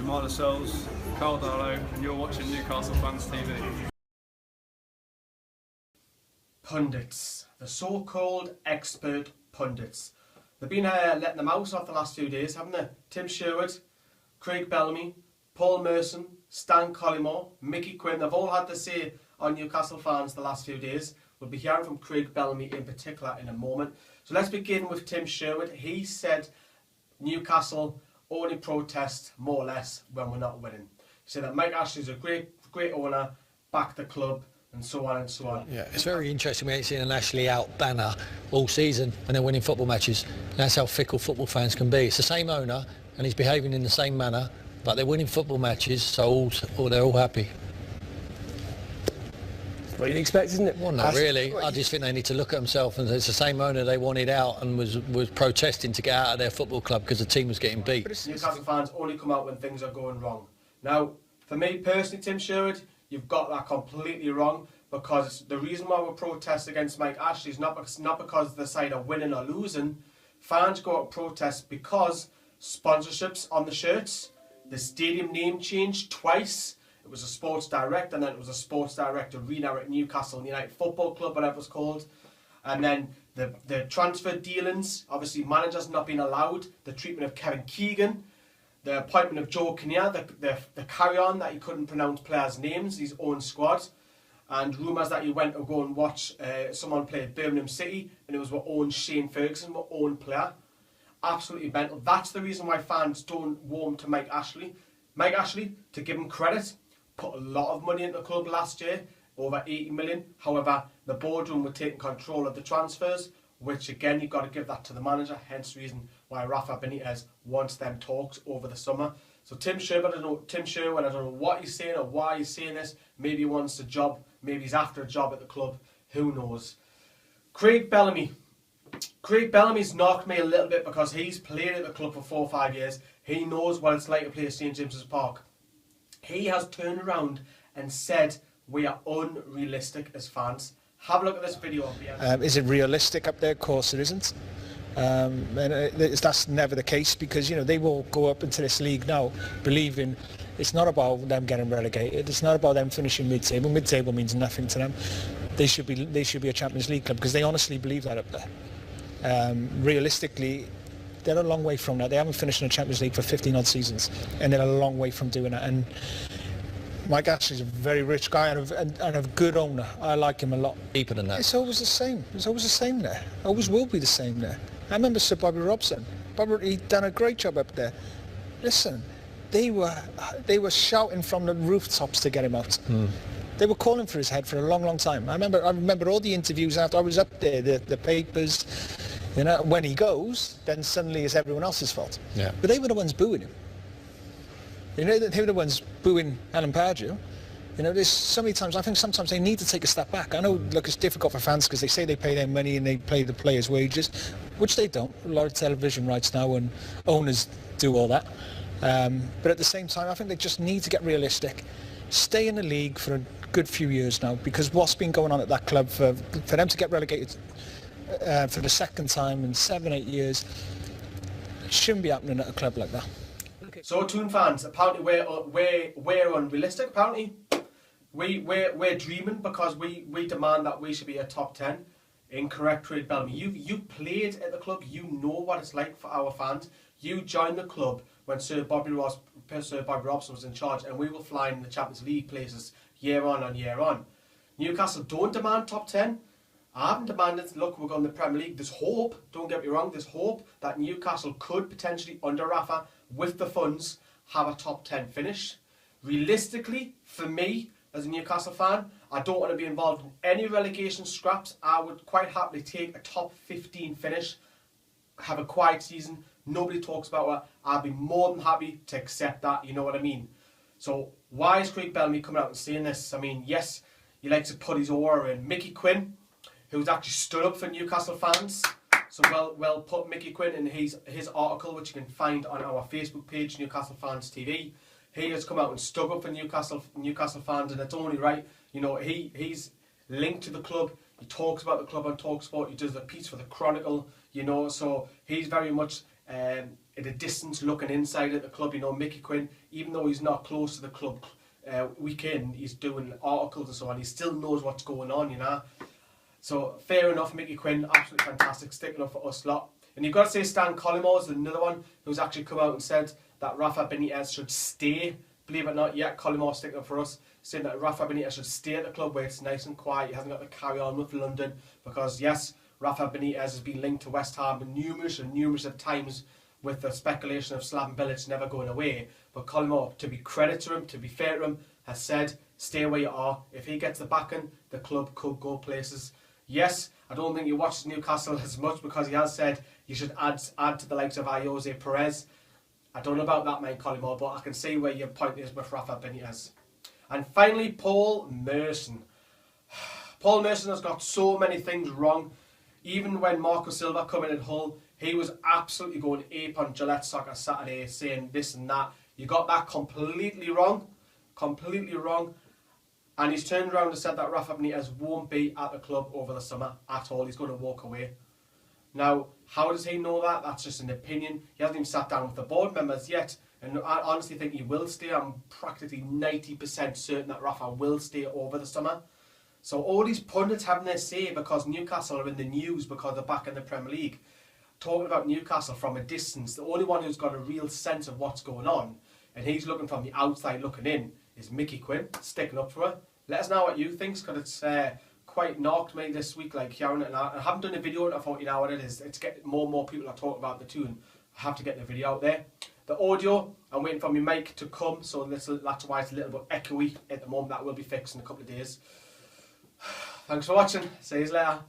Mark Lascelles, Carl Darlow, and you're watching Newcastle Fans TV. Pundits, the so-called expert pundits. They've been letting the mouse off the last few days, haven't they? Tim Sherwood, Craig Bellamy, Paul Merson, Stan Collymore, Mickey Quinn, they've all had to say on Newcastle Fans the last few days. We'll be hearing from Craig Bellamy in particular in a moment. So let's begin with Tim Sherwood. He said Newcastle only protest more or less when we're not winning. He said that Mike Ashley's a great owner, back the club, and so on and so on. Yeah, it's very interesting. We ain't seen an Ashley out banner all season when they're winning football matches. That's how fickle football fans can be. It's the same owner and he's behaving in the same manner, but they're winning football matches, so they're all happy. What you'd expect, isn't it? Well, not really. I just think they need to look at themselves, and it's the same owner they wanted out and was protesting to get out of their football club because the team was getting beat. Newcastle fans only come out when things are going wrong. Now, for me personally, Tim Sherwood, you've got that completely wrong, because the reason why we protest against Mike Ashley is not because the side are winning or losing. Fans go out and protest because sponsorships on the shirts, the stadium name changed twice. It was a Sports Direct, and then it was a Sports Direct Arena at Newcastle United Football Club, whatever it was called. And then the transfer dealings, obviously managers not being allowed, the treatment of Kevin Keegan, the appointment of Joe Kinnear, the carry-on that he couldn't pronounce players' names, his own squad, and rumours that he went to go and watch someone play at Birmingham City, and it was our own Shane Ferguson, our own player. Absolutely mental. That's the reason why fans don't warm to Mike Ashley. Mike Ashley, to give him credit, put a lot of money into the club last year, over 80 million. However, the boardroom were taking control of the transfers, which again, you've got to give that to the manager, hence the reason why Rafa Benitez wants them talks over the summer. So Tim Sherwood, I don't know what he's saying or why he's saying this. Maybe he wants a job, maybe he's after a job at the club, who knows. Craig Bellamy. Craig Bellamy's knocked me a little bit because he's played at the club for 4 or 5 years. He knows what it's like to play at St James's Park. He has turned around and said we are unrealistic as fans. Have a look at this video. Is it realistic up there? Of course it isn't. That's never the case, because they will go up into this league now believing it's not about them getting relegated. It's not about them finishing mid-table. Mid-table means nothing to them. They should be a Champions League club, because they honestly believe that up there. Realistically, they're a long way from that. They haven't finished in the Champions League for 15 odd seasons, and they're a long way from doing that. And Mike Ashley's a very rich guy and a good owner. I like him a lot. Deeper than that. It's always the same. It's always the same there. Always will be the same there. I remember Sir Bobby Robson. He'd done a great job up there. Listen, they were shouting from the rooftops to get him out. They were calling for his head for a long, long time. I remember all the interviews after I was up there, the papers. When he goes, then suddenly it's everyone else's fault. Yeah. But they were the ones booing him. They were the ones booing Alan Pardew. There's so many times, I think sometimes they need to take a step back. I know, look, it's difficult for fans because they say they pay their money and they pay the players' wages, which they don't. A lot of television rights now and owners do all that. But at the same time, I think they just need to get realistic. Stay in the league for a good few years now, because what's been going on at that club, for them to get relegated for the second time in 7-8 years, it shouldn't be happening at a club like that. So Toon fans, apparently we're unrealistic. Apparently we're dreaming because we demand that we should be a top 10. Incorrect, Craig Bellamy. You played at the club. You know what it's like for our fans. You joined the club when Sir Bobby Robson was in charge, and we were flying in the Champions League places year on and year on. Newcastle don't demand top 10. I haven't demanded, look, we're going to the Premier League. There's hope, don't get me wrong, there's hope that Newcastle could potentially, under Rafa, with the funds, have a top 10 finish. Realistically, for me, as a Newcastle fan, I don't want to be involved in any relegation scraps. I would quite happily take a top 15 finish, have a quiet season, nobody talks about it. I'd be more than happy to accept that, you know what I mean? So why is Craig Bellamy coming out and saying this? I mean, yes, he likes to put his aura in. Mickey Quinn, who's actually stood up for Newcastle fans. So well put, Mickey Quinn, in his article, which you can find on our Facebook page, Newcastle Fans TV. He has come out and stuck up for Newcastle fans, and it's only right. He's linked to the club. He talks about the club on TalkSport. He does a piece for the Chronicle. So he's very much at a distance looking inside at the club. You know, Mickey Quinn, even though he's not close to the club week in, he's doing articles and so on. He still knows what's going on, you know. So fair enough, Mickey Quinn, absolutely fantastic, sticking up for us lot. And you've got to say Stan Collymore is another one who's actually come out and said that Rafa Benitez should stay. Believe it or not, yeah, Collymore sticking up for us, saying that Rafa Benitez should stay at the club where it's nice and quiet. He hasn't got to carry on with London, because yes, Rafa Benitez has been linked to West Ham numerous of times, with the speculation of Slaven Bilic never going away. But Collymore, to be credit to him, to be fair to him, has said, stay where you are. If he gets the backing, the club could go places. Yes, I don't think he watches Newcastle as much, because he has said you should add to the likes of Jose Perez. I don't know about that, mate, Collymore, but I can see where your point is with Rafa Benitez. And finally, Paul Merson. Paul Merson has got so many things wrong. Even when Marco Silva come in at Hull, he was absolutely going ape on Gillette Soccer Saturday, saying this and that. You got that completely wrong. Completely wrong. And he's turned around and said that Rafa Benitez won't be at the club over the summer at all. He's going to walk away. Now, how does he know that? That's just an opinion. He hasn't even sat down with the board members yet. And I honestly think he will stay. I'm practically 90% certain that Rafa will stay over the summer. So all these pundits having their say because Newcastle are in the news because they're back in the Premier League, talking about Newcastle from a distance, the only one who's got a real sense of what's going on, and he's looking from the outside looking in, is Mickey Quinn, sticking up for her. Let us know what you think, because it's quite knocked me this week, like hearing it. And I haven't done a video, and I thought, you know what it is, it's getting more and more people are talking about the tune. I have to get the video out there. The audio, I'm waiting for my mic to come, so that's why it's a little bit echoey at the moment. That will be fixed in a couple of days. Thanks for watching. See you later.